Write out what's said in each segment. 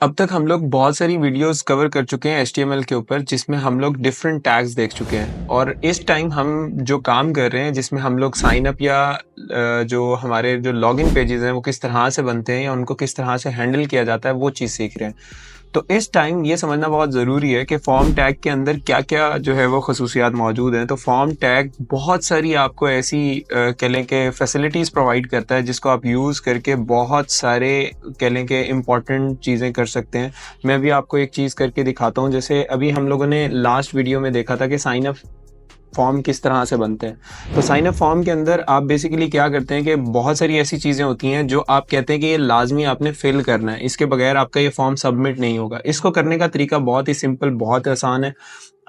अब तक हम लोग बहुत सारी वीडियोस कवर कर चुके हैं HTML के ऊपर, जिसमें हम लोग डिफरेंट टैग्स देख चुके हैं। और इस टाइम हम जो काम कर रहे हैं, जिसमें हम लोग साइन अप या जो हमारे जो लॉगिन पेजेस हैं वो किस तरह से बनते हैं या उनको किस तरह से हैंडल किया जाता है, वो चीज़ सीख रहे हैं। तो इस टाइम ये समझना बहुत ज़रूरी है कि फॉर्म टैग के अंदर क्या क्या जो है वो खसूसियात मौजूद हैं। तो फॉर्म टैग बहुत सारी आपको ऐसी कह लें कि फैसिलिटीज़ प्रोवाइड करता है, जिसको आप यूज़ करके बहुत सारे कह लें कि इम्पॉर्टेंट चीज़ें कर सकते हैं। मैं अभी आपको एक चीज़ करके दिखाता हूँ। जैसे अभी हम लोगों ने लास्ट वीडियो में देखा था कि साइन अप फॉर्म किस तरह से बनते हैं। तो साइन अप फॉर्म के अंदर आप बेसिकली क्या करते हैं कि बहुत सारी ऐसी चीज़ें होती हैं जो आप कहते हैं कि ये लाजमी आपने फिल करना है, इसके बगैर आपका ये फॉर्म सबमिट नहीं होगा। इसको करने का तरीका बहुत ही सिंपल, बहुत आसान है।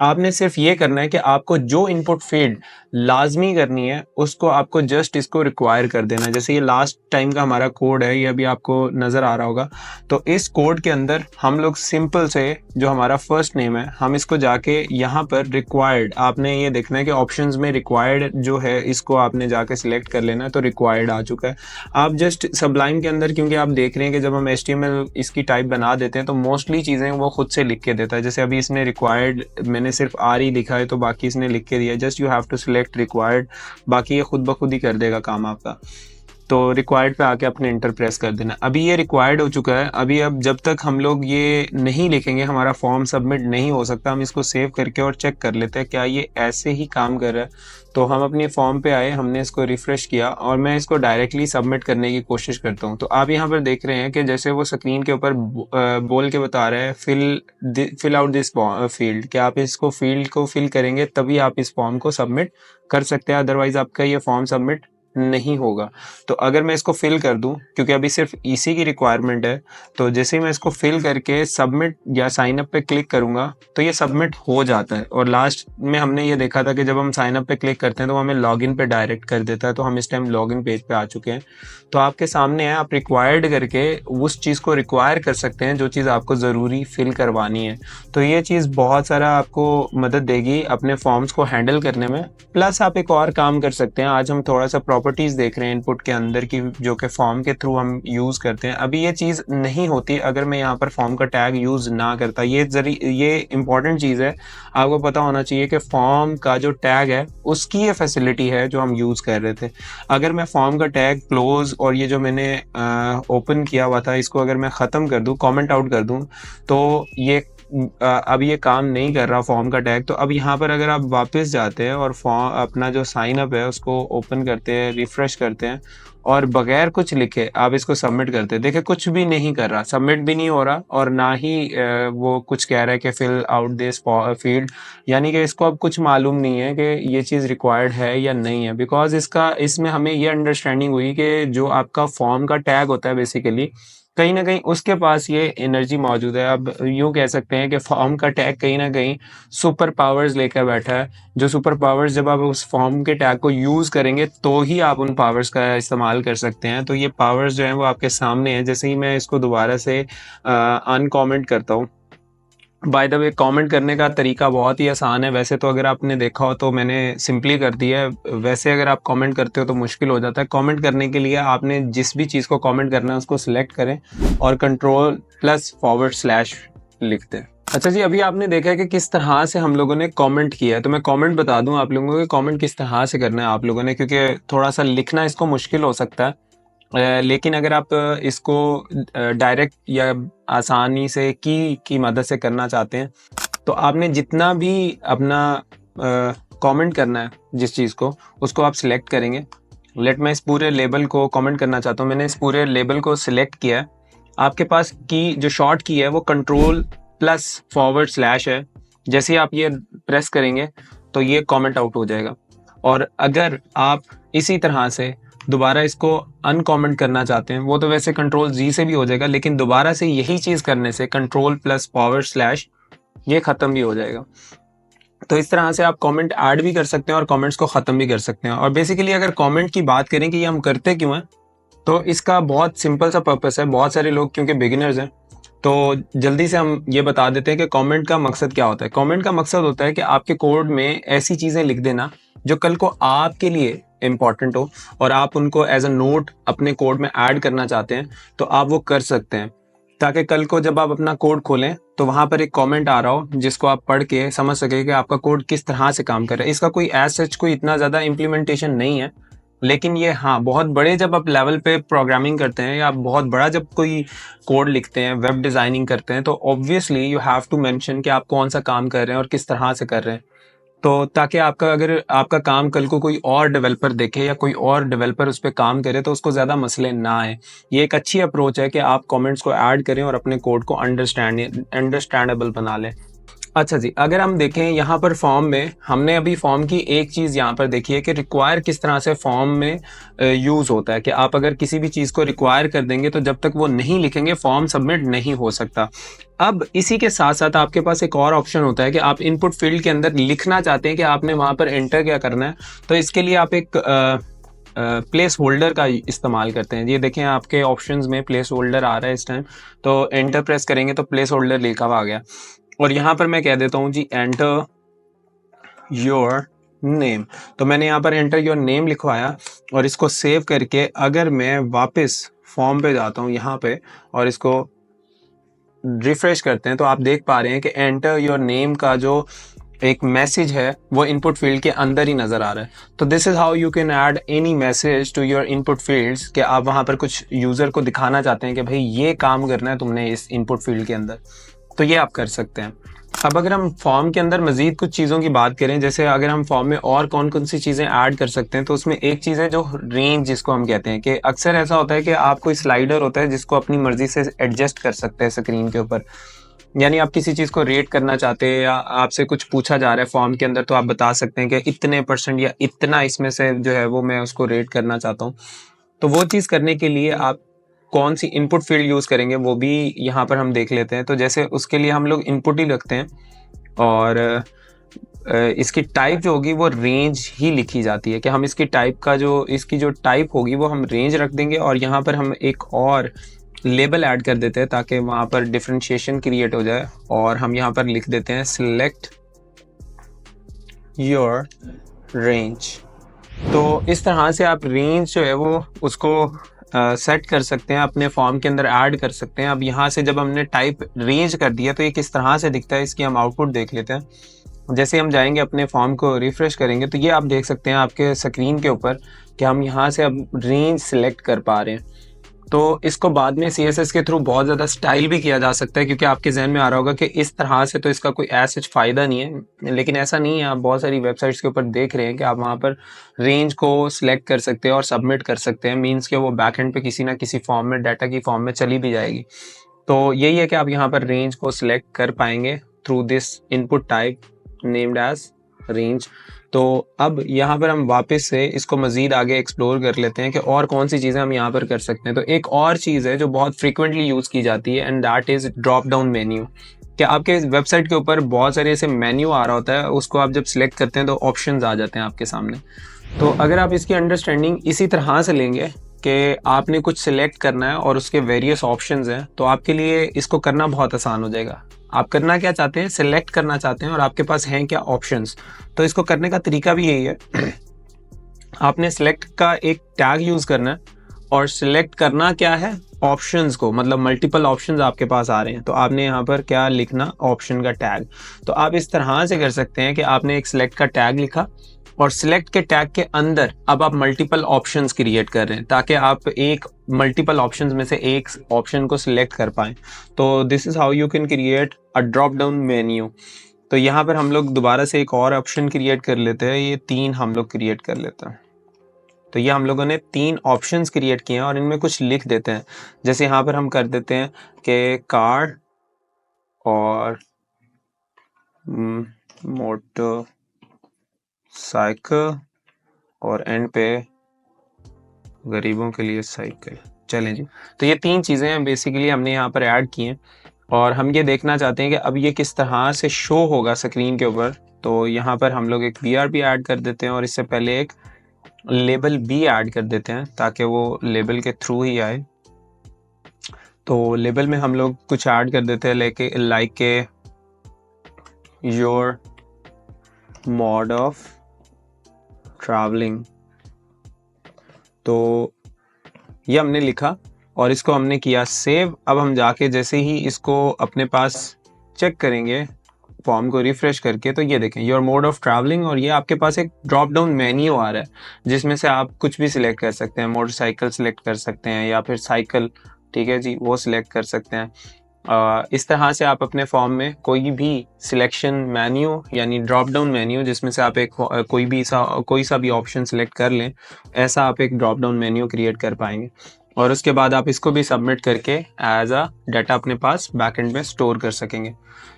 आपने सिर्फ ये करना है कि आपको जो इनपुट फील्ड लाजमी करनी है उसको आपको जस्ट इसको रिक्वायर कर देना है। जैसे ये लास्ट टाइम का हमारा कोड है, ये अभी आपको नज़र आ रहा होगा। तो इस कोड के अंदर हम लोग सिंपल से जो हमारा फर्स्ट नेम है, हम इसको जाके यहाँ पर रिक्वायर्ड, आपने ये देखना है कि ऑप्शंस में रिक्वायर्ड जो है इसको आपने जाके सिलेक्ट कर लेना है। तो रिक्वायर्ड आ चुका है। आप जस्ट सबलाइम के अंदर, क्योंकि आप देख रहे हैं कि जब हम HTML इसकी टाइप बना देते हैं तो मोस्टली चीज़ें वो खुद से लिख के देता है। जैसे अभी इसने रिक्वायर्ड, मैंने सिर्फ आर ही लिखा है तो बाकी इसने लिख के दिया, just you have to select required, बाकी ये खुद ब खुद ही कर देगा काम आपका। तो रिक्वायर्ड पे आके अपने इंटर प्रेस कर देना। अभी ये रिक्वायर्ड हो चुका है। अभी अब जब तक हम लोग ये नहीं लिखेंगे हमारा फॉर्म सबमिट नहीं हो सकता। हम इसको सेव करके और चेक कर लेते हैं क्या ये ऐसे ही काम कर रहा है। तो हम अपने फॉर्म पे आए, हमने इसको रिफ्रेश किया और मैं इसको डायरेक्टली सबमिट करने की कोशिश करता हूँ। तो आप यहाँ पर देख रहे हैं कि जैसे वो स्क्रीन के ऊपर बोल के बता रहा है फिल आउट दिस फील्ड, कि आप इसको फील्ड को फिल करेंगे तभी आप इस फॉर्म को सबमिट कर सकते हैं, अदरवाइज आपका ये फॉर्म सबमिट नहीं होगा। तो अगर मैं इसको फिल कर दूं, क्योंकि अभी सिर्फ इसी की रिक्वायरमेंट है, तो जैसे ही मैं इसको फिल करके सबमिट या साइन अप पे क्लिक करूंगा तो ये सबमिट हो जाता है। और लास्ट में हमने ये देखा था कि जब हम साइन अप पे क्लिक करते हैं तो हमें लॉगिन पे डायरेक्ट कर देता है। तो हम इस टाइम लॉगिन पेज पे आ चुके हैं। तो आपके सामने है, आप रिक्वायर्ड करके उस चीज़ को रिक्वायर कर सकते हैं जो चीज़ आपको ज़रूरी फिल करवानी है। तो ये चीज़ बहुत सारा आपको मदद देगी अपने फॉर्म्स को हैंडल करने में। प्लस आप एक और काम कर सकते हैं। आज हम थोड़ा सा प्रॉपर्टीज़ देख रहे हैं इनपुट के अंदर की, जो कि फॉर्म के थ्रू हम यूज़ करते हैं। अभी ये चीज़ नहीं होती अगर मैं यहाँ पर फॉर्म का टैग यूज़ ना करता। ये इंपॉर्टेंट चीज़ है, आपको पता होना चाहिए कि फॉर्म का जो टैग है उसकी ये फैसिलिटी है जो हम यूज़ कर रहे थे। अगर मैं फॉर्म का टैग क्लोज और ये जो मैंने ओपन किया हुआ था इसको अगर मैं ख़त्म कर दूँ, कमेंट आउट कर दूँ, तो ये अब ये काम नहीं कर रहा फॉर्म का टैग। तो अब यहाँ पर अगर आप वापस जाते हैं और फॉर्म अपना जो साइन अप है उसको ओपन करते हैं, रिफ्रेश करते हैं और बगैर कुछ लिखे आप इसको सबमिट करते हैं, देखिए कुछ भी नहीं कर रहा, सबमिट भी नहीं हो रहा और ना ही वो कुछ कह रहा है कि फिल आउट दिस फील्ड। यानी कि इसको अब कुछ मालूम नहीं है कि ये चीज़ रिक्वायर्ड है या नहीं है, बिकॉज इसमें हमें ये अंडरस्टैंडिंग हुई कि जो आपका फॉर्म का टैग होता है बेसिकली कहीं ना कहीं उसके पास ये एनर्जी मौजूद है। अब यूँ कह सकते हैं कि फॉर्म का टैग कहीं ना कहीं सुपर पावर्स लेकर बैठा है, जो सुपर पावर्स जब आप उस फॉर्म के टैग को यूज़ करेंगे तो ही आप उन पावर्स का इस्तेमाल कर सकते हैं। तो ये पावर्स जो हैं वो आपके सामने हैं। जैसे ही मैं इसको दोबारा से अनकॉमेंट करता हूँ, बाय द वे कमेंट करने का तरीका बहुत ही आसान है। वैसे तो अगर आपने देखा हो तो मैंने सिंपली कर दिया है, वैसे अगर आप कमेंट करते हो तो मुश्किल हो जाता है। कमेंट करने के लिए आपने जिस भी चीज़ को कमेंट करना है उसको सिलेक्ट करें और कंट्रोल+/ लिख दें। अच्छा जी, अभी आपने देखा है कि किस तरह से हम लोगों ने कमेंट किया है। तो मैं कमेंट बता दूं आप लोगों को कि कमेंट किस तरह से करना है आप लोगों ने, क्योंकि थोड़ा सा लिखना इसको मुश्किल हो सकता है। लेकिन अगर आप इसको डायरेक्ट या आसानी से की मदद से करना चाहते हैं तो आपने जितना भी अपना कमेंट करना है जिस चीज़ को, उसको आप सिलेक्ट करेंगे। मैं इस पूरे लेबल को कमेंट करना चाहता हूँ, मैंने इस पूरे लेबल को सिलेक्ट किया है। आपके पास की जो शॉर्ट की है वो कंट्रोल+/ है। जैसे ही आप ये प्रेस करेंगे तो ये कमेंट आउट हो जाएगा। और अगर आप इसी तरह से दोबारा इसको अनकमेंट करना चाहते हैं, वो तो वैसे कंट्रोल+G से भी हो जाएगा, लेकिन दोबारा से यही चीज़ करने से कंट्रोल+/ ये ख़त्म भी हो जाएगा। तो इस तरह से आप कमेंट ऐड भी कर सकते हैं और कमेंट्स को ख़त्म भी कर सकते हैं। और बेसिकली अगर कमेंट की बात करें कि ये हम करते क्यों हैं, तो इसका बहुत सिंपल सा पर्पस है। बहुत सारे लोग क्योंकि बिगिनर्स हैं तो जल्दी से हम ये बता देते हैं कि कमेंट का मकसद क्या होता है। कमेंट का मकसद होता है कि आपके कोड में ऐसी चीज़ें लिख देना जो कल को आपके लिए इम्पॉर्टेंट हो और आप उनको एज अ नोट अपने कोड में ऐड करना चाहते हैं तो आप वो कर सकते हैं। ताकि कल को जब आप अपना कोड खोलें तो वहां पर एक कमेंट आ रहा हो जिसको आप पढ़ के समझ सके कि आपका कोड किस तरह से काम कर रहा है। इसका कोई एज सच कोई इतना ज़्यादा इम्प्लीमेंटेशन नहीं है, लेकिन ये हाँ बहुत बड़े जब आप लेवल पे प्रोग्रामिंग करते हैं या बहुत बड़ा जब कोई कोड लिखते हैं, वेब डिज़ाइनिंग करते हैं, तो obviously you have to mention कि आप कौन सा काम कर रहे हैं और किस तरह से कर रहे हैं। तो ताकि आपका अगर आपका काम कल को कोई और डेवलपर देखे या कोई और डेवलपर उस पर काम करे तो उसको ज़्यादा मसले ना आए। ये एक अच्छी अप्रोच है कि आप कमेंट्स को ऐड करें और अपने कोड को अंडरस्टैंडेबल बना लें। अच्छा जी, अगर हम देखें यहाँ पर फॉर्म में, हमने अभी फॉर्म की एक चीज़ यहाँ पर देखी है कि रिक्वायर किस तरह से फॉर्म में यूज़ होता है कि आप अगर किसी भी चीज़ को रिक्वायर कर देंगे तो जब तक वो नहीं लिखेंगे फॉर्म सबमिट नहीं हो सकता। अब इसी के साथ साथ आपके पास एक और ऑप्शन होता है कि आप इनपुट फील्ड के अंदर लिखना चाहते हैं कि आपने वहाँ पर एंटर क्या करना है, तो इसके लिए आप एक प्लेस होल्डर का इस्तेमाल करते हैं। ये देखें आपके ऑप्शंस में प्लेस होल्डर आ रहा है इस टाइम, तो एंटर प्रेस करेंगे तो प्लेस होल्डर लिखा हुआ आ गया। और यहाँ पर मैं कह देता हूँ जी एंटर योर नेम, तो मैंने यहाँ पर एंटर योर नेम लिखवाया और इसको सेव करके अगर मैं वापस फॉर्म पे जाता हूँ यहाँ पे और इसको रिफ्रेश करते हैं तो आप देख पा रहे हैं कि एंटर योर नेम का जो एक मैसेज है वो इनपुट फील्ड के अंदर ही नज़र आ रहा है। तो this is how you can add any message to your input fields कि आप वहाँ पर कुछ यूज़र को दिखाना चाहते हैं कि भाई ये काम करना है तुमने इस इनपुट फील्ड के अंदर, तो ये आप कर सकते हैं। अब अगर हम फॉर्म के अंदर मज़ीद कुछ चीज़ों की बात करें, जैसे अगर हम फॉर्म में और कौन कौन सी चीज़ें ऐड कर सकते हैं, तो उसमें एक चीज़ है जो रेंज जिसको हम कहते हैं कि अक्सर ऐसा होता है कि आप कोई स्लाइडर होता है जिसको अपनी मर्ज़ी से एडजस्ट कर सकते हैं स्क्रीन के ऊपर। यानी आप किसी चीज़ को रेट करना चाहते हैं या आपसे कुछ पूछा जा रहा है फॉर्म के अंदर, तो आप बता सकते हैं कि इतने % या इतना इसमें से जो है वो मैं उसको रेट करना चाहता हूँ। तो वो चीज़ करने के लिए आप कौन सी इनपुट फील्ड यूज़ करेंगे वो भी यहाँ पर हम देख लेते हैं। तो जैसे उसके लिए हम लोग इनपुट ही रखते हैं और इसकी टाइप जो होगी वो रेंज ही लिखी जाती है कि हम इसकी टाइप का जो इसकी जो टाइप होगी वो हम रेंज रख देंगे और यहाँ पर हम एक और लेबल ऐड कर देते हैं ताकि वहाँ पर डिफरेंशिएशन क्रिएट हो जाए और हम यहाँ पर लिख देते हैं सिलेक्ट योर रेंज। तो इस तरह से आप रेंज जो है वो उसको सेट कर सकते हैं, अपने फॉर्म के अंदर ऐड कर सकते हैं। अब यहाँ से जब हमने टाइप रेंज कर दिया तो ये किस तरह से दिखता है इसकी हम आउटपुट देख लेते हैं। जैसे हम जाएंगे अपने फॉर्म को रिफ्रेश करेंगे तो ये आप देख सकते हैं आपके स्क्रीन के ऊपर कि हम यहाँ से अब रेंज सेलेक्ट कर पा रहे हैं। तो इसको बाद में CSS के थ्रू बहुत ज़्यादा स्टाइल भी किया जा सकता है, क्योंकि आपके जहन में आ रहा होगा कि इस तरह से तो इसका कोई ऐसा फ़ायदा नहीं है, लेकिन ऐसा नहीं है। आप बहुत सारी वेबसाइट्स के ऊपर देख रहे हैं कि आप वहाँ पर रेंज को सिलेक्ट कर सकते हैं और सबमिट कर सकते हैं, मीन्स कि वो बैकएंड पे किसी ना किसी फॉर्म में डाटा की फॉर्म में चली भी जाएगी। तो यही है कि आप यहाँ पर रेंज को सिलेक्ट कर पाएंगे through this input type named as range. तो अब यहाँ पर हम वापस से इसको मज़ीद आगे एक्सप्लोर कर लेते हैं कि और कौन सी चीज़ें हम यहाँ पर कर सकते हैं। तो एक और चीज़ है जो बहुत फ्रीक्वेंटली यूज़ की जाती है and that is drop down menu. कि आपके वेबसाइट के ऊपर बहुत सारे ऐसे मेन्यू आ रहा होता है, उसको आप जब सिलेक्ट करते हैं तो ऑप्शंस आ जाते हैं आपके सामने। तो अगर आप इसकी अंडरस्टैंडिंग इसी तरह से लेंगे कि आपने कुछ सिलेक्ट करना है और उसके वेरियस ऑप्शंस हैं, तो आपके लिए इसको करना बहुत आसान हो जाएगा। आप करना क्या चाहते हैं, सिलेक्ट करना चाहते हैं और आपके पास हैं क्या ऑप्शंस। तो इसको करने का तरीका भी यही है आपने सिलेक्ट का एक टैग यूज़ करना है और सिलेक्ट करना क्या है, ऑप्शंस को, मतलब मल्टीपल ऑप्शंस आपके पास आ रहे हैं तो आपने यहाँ पर क्या लिखना, ऑप्शन का टैग। तो आप इस तरह से कर सकते हैं कि आपने एक सिलेक्ट का टैग लिखा और सिलेक्ट के टैग के अंदर अब आप मल्टीपल ऑप्शंस क्रिएट कर रहे हैं ताकि आप एक मल्टीपल ऑप्शंस में से एक ऑप्शन को सिलेक्ट कर पाएं। तो this is how you can create a drop down menu. तो यहाँ पर हम लोग दोबारा से एक और ऑप्शन क्रिएट कर लेते हैं, ये 3 हम लोग क्रिएट कर लेते हैं। तो ये हम लोगों ने 3 ऑप्शंस क्रिएट किए हैं और इनमें कुछ लिख देते हैं। जैसे यहाँ पर हम कर देते हैं कि कार और मोटर साइकिल और एंड पे गरीबों के लिए साइकिल। चलें जी, तो ये 3 चीज़ें बेसिकली हमने यहाँ पर ऐड की हैं और हम ये देखना चाहते हैं कि अब ये किस तरह से शो होगा स्क्रीन के ऊपर। तो यहाँ पर हम लोग एक BRB ऐड कर देते हैं और इससे पहले एक लेबल भी ऐड कर देते हैं ताकि वो लेबल के थ्रू ही आए। तो लेबल में हम लोग कुछ ऐड कर देते हैं लाइक के योर मोड ऑफ ट्रैवलिंग। तो ये हमने लिखा और इसको हमने किया सेव। अब हम जाके जैसे ही इसको अपने पास चेक करेंगे फॉर्म को रिफ्रेश करके, तो ये देखें योर मोड ऑफ ट्रैवलिंग, और ये आपके पास एक ड्रॉप डाउन मेन्यू आ रहा है जिसमें से आप कुछ भी सिलेक्ट कर सकते हैं। मोटरसाइकिल सिलेक्ट कर सकते हैं या फिर साइकिल, ठीक है जी, वो सिलेक्ट कर सकते हैं। इस तरह से आप अपने फॉर्म में कोई भी सिलेक्शन मेन्यू यानी ड्रॉप डाउन मेन्यू जिसमें से आप एक कोई सा भी ऑप्शन सिलेक्ट कर लें, ऐसा आप एक ड्रॉप डाउन मेन्यू क्रिएट कर पाएंगे। और उसके बाद आप इसको भी सबमिट करके एज अ डाटा अपने पास बैकएंड में स्टोर कर सकेंगे।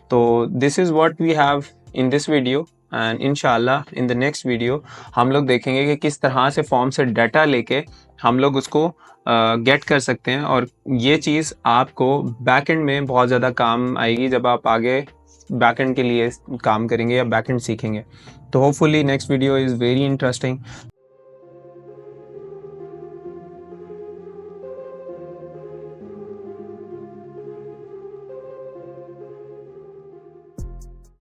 तो this is what we have in this video, and इंशाल्लाह इन द नेक्स्ट वीडियो हम लोग देखेंगे कि किस तरह से फॉर्म से डाटा लेके हम लोग उसको गेट कर सकते हैं। और ये चीज़ आपको बैकएंड में बहुत ज़्यादा काम आएगी जब आप आगे बैकएंड के लिए काम करेंगे या बैकएंड सीखेंगे। तो hopefully next video is very interesting.